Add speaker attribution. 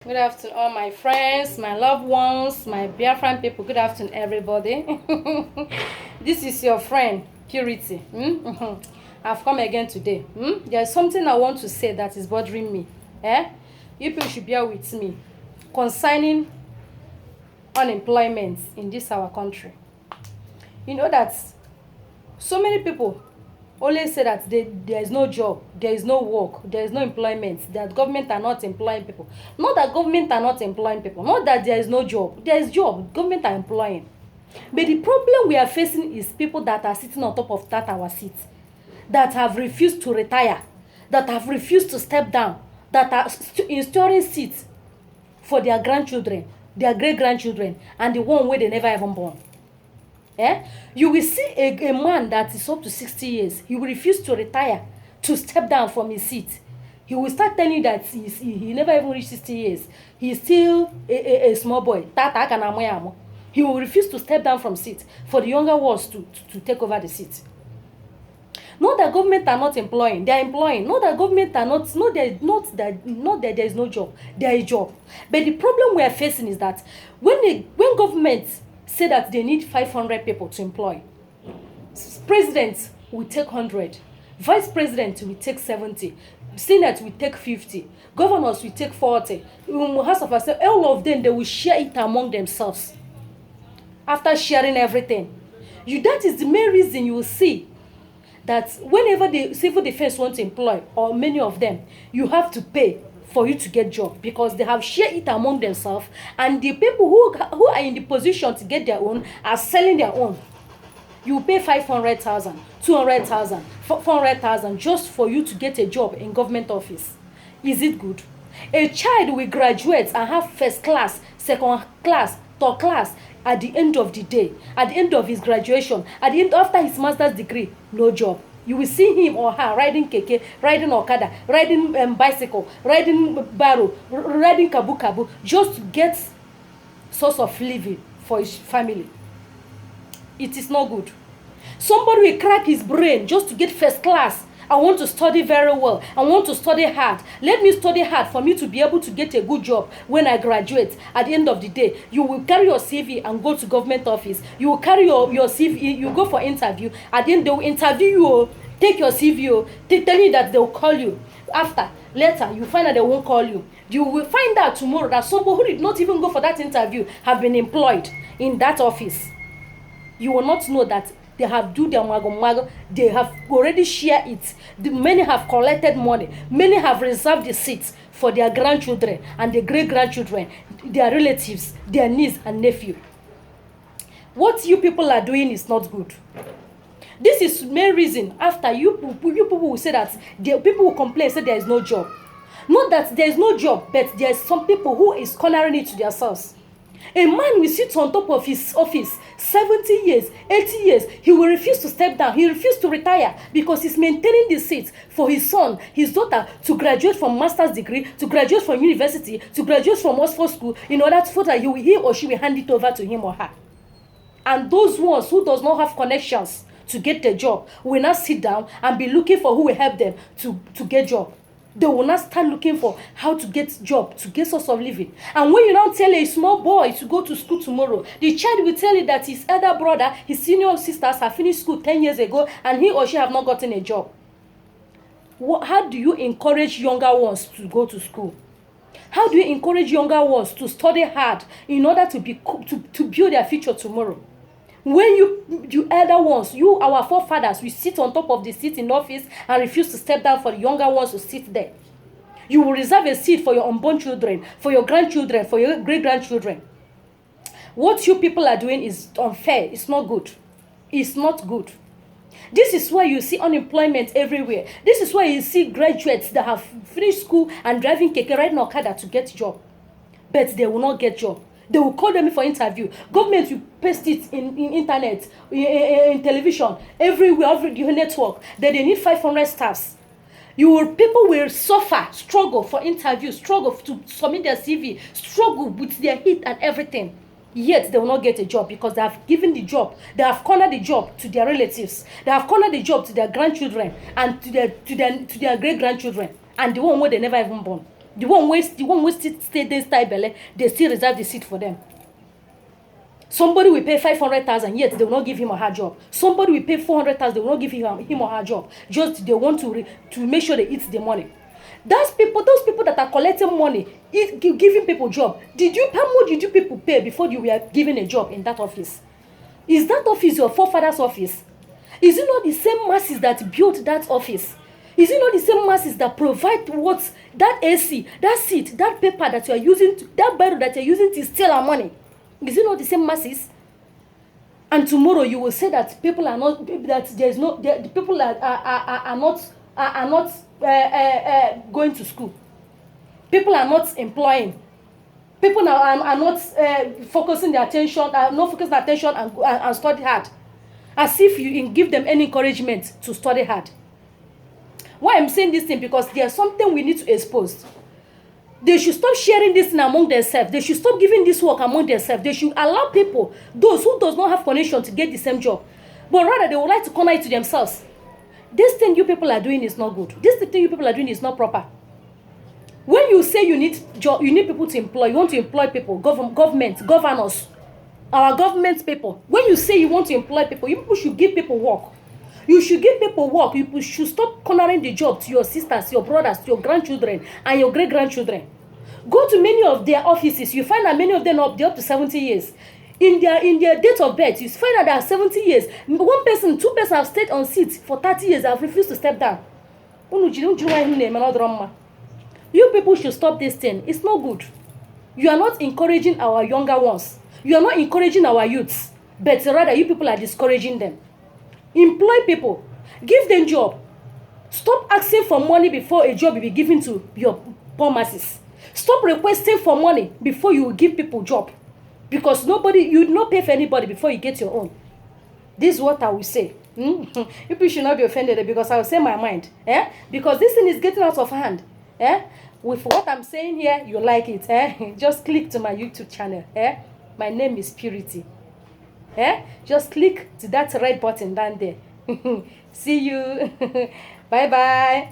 Speaker 1: Good afternoon, all my friends, my loved ones, my Biafran people. Good afternoon, everybody. This is your friend, Purity. I've come again today. There's something I want to say that is bothering me. You people should bear with me concerning unemployment in this our country. You know that so many people always say that there is no job, there is no work, there is no employment, that government are not employing people. Not that government are not employing people, not that there is no job. There is job, government are employing. But the problem we are facing is people that are sitting on top of that our seat, that have refused to retire, that have refused to step down, that are installing seats for their grandchildren, their great-grandchildren, and the one where they never even born. You will see a man that is up to 60 years. He will refuse to retire, to step down from his seat. He will start telling you that he never even reached 60 years. He is still a small boy. He will refuse to step down from seat for the younger ones to take over the seat. Not that government are not employing, they are employing. Not that government are not that there is no job, there is job. But the problem we are facing is that when government say that they need 500 people to employ, president will take 100, vice president will take 70, senate will take 50, governors will take 40, House of Assembly, all of them, they will share it among themselves. After sharing everything, that is the main reason you will see that whenever the civil defense want to employ, or many of them, you have to pay for you to get job, because they have shared it among themselves, and the people who are in the position to get their own are selling their own. You pay 500,000, 200,000, 400,000 just for you to get a job in government office. Is it good? A child will graduate and have first class, second class, third class at the end of the day, at the end of his graduation, at the end after his master's degree, no job. You will see him or her riding keke, riding okada, riding bicycle, riding barrow, riding kabu, just to get source of living for his family. It is not good. Somebody will crack his brain just to get first class. I want to study very well. I want to study hard. Let me study hard for me to be able to get a good job when I graduate. At the end of the day, you will carry your CV and go to government office. You will carry your CV, you go for interview. At the end, they will interview you, take your CV, tell you that they will call you. Later, you find that they won't call you. You will find out tomorrow that somebody who did not even go for that interview have been employed in that office. You will not know that they have do their mago. They have already shared it. Many have collected money. Many have reserved the seats for their grandchildren and their great-grandchildren, their relatives, their niece and nephew. What you people are doing is not good. This is the main reason after you people will say that people will complain, say there is no job. Not that there is no job, but there are some people who is cornering it to themselves. A man will sit on top of his office 70 years, 80 years. He will refuse to step down. He refused to retire because he's maintaining the seat for his son, his daughter to graduate from master's degree, to graduate from university, to graduate from Oxford school, in order for that he or she will hand it over to him or her. And those ones who does not have connections to get the job will not sit down and be looking for who will help them to get job. They will not start looking for how to get job, to get source of living. And when you now tell a small boy to go to school tomorrow, the child will tell you that his elder brother, his senior sisters have finished school 10 years ago and he or she have not gotten a job. How do you encourage younger ones to go to school? How do you encourage younger ones to study hard in order to build their future tomorrow? When you elder ones, our forefathers, we sit on top of the seat in office and refuse to step down for the younger ones to sit there. You will reserve a seat for your unborn children, for your grandchildren, for your great-grandchildren. What you people are doing is unfair. It's not good. It's not good. This is why you see unemployment everywhere. This is why you see graduates that have finished school and driving keke, riding okada to get job. But they will not get job. They will call them for interview. Government will paste it in internet, in television, everywhere, every network, that they need 500 staffs. People will suffer, struggle for interviews, struggle to submit their CV, struggle with their heat and everything. Yet they will not get a job because they have given the job, they have cornered the job to their relatives, they have cornered the job to their grandchildren and to their great-grandchildren, and the one where they never even born. The one wey still stay dey inside belle, they still reserve the seat for them. Somebody will pay 500,000, yet they will not give him or her job. Somebody will pay 400,000, they will not give him or her job. Just they want to make sure they eat the money. Those people that are collecting money, giving people job. How much did you people pay before you were given a job in that office? Is that office your forefather's office? Is it not the same masses that built that office? Is it not the same masses that provide what that AC, that seat, that paper that you are using, that biro that you are using to steal our money? Is it not the same masses? And tomorrow you will say that people are not, that there is no, the people are not going to school. People are not employing. People are not focusing their attention, not focusing their attention and study hard. As if you give them any encouragement to study hard. Why I'm saying this thing? Because there's something we need to expose. They should stop sharing this thing among themselves. They should stop giving this work among themselves. They should allow people, those who does not have connection, to get the same job. But rather, they would like to corner it to themselves. This thing you people are doing is not good. This thing you people are doing is not proper. When you say you need job, you need people to employ. You want to employ people, government, governors, our government people. When you say you want to employ people, you people should give people work. You should give people work. You should stop cornering the job to your sisters, your brothers, your grandchildren, and your great-grandchildren. Go to many of their offices. You find that many of them they're up to 70 years. In their date of birth, you find that they are 70 years. One person, two persons have stayed on seats for 30 years. Have refused to step down. You people should stop this thing. It's not good. You are not encouraging our younger ones. You are not encouraging our youths. But rather, you people are discouraging them. Employ people. Give them job. Stop asking for money before a job will be given to your poor masses. Stop requesting for money before you give people job. Because you will not pay for anybody before you get your own. This is what I will say. People should not be offended because I will say my mind. Because this thing is getting out of hand. With what I'm saying here, you like it. Just click to my YouTube channel. My name is Purity. Just click to that red button down there. See you. Bye bye.